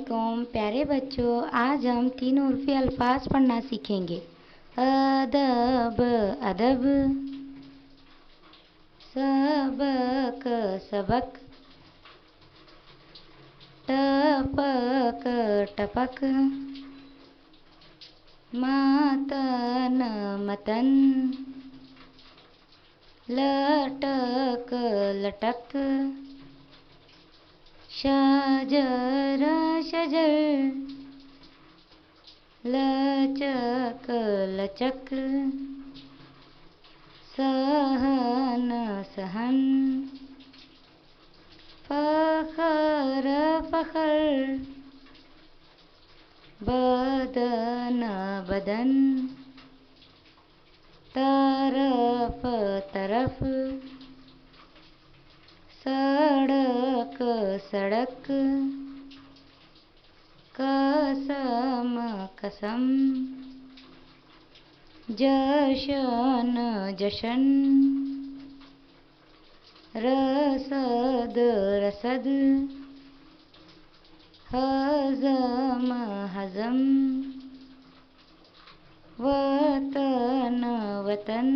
अस्सलामुअलैकुम प्यारे बच्चों। आज हम तीन उर्फी अल्फाज पढ़ना सीखेंगे। अदब अदब, सबक सबक, टपक टपक, मतन मतन, लटक लटक, शजर शजर, लचक लचक, सहन सहन, फखर फखर, बदन बदन, तरफ तरफ, सड़क सड़क, कसम कसम, जशन जशन, रसद रसद, हजम हजम, वतन वतन,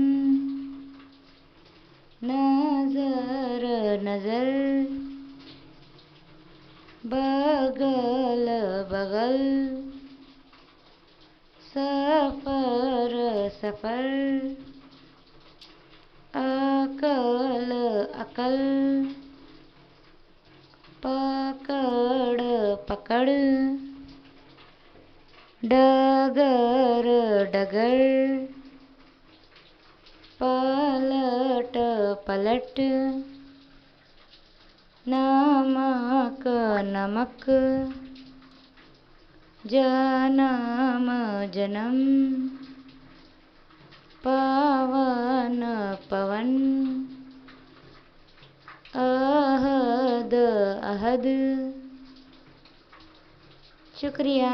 नजर नजर, बगल बगल, सफर सफर, अकल अकल, पकड़ पकड़, डगर डगर, पलट पलट, नमक नमक, जन्म जन्म, पवन पवन, अहद अहद। शुक्रिया।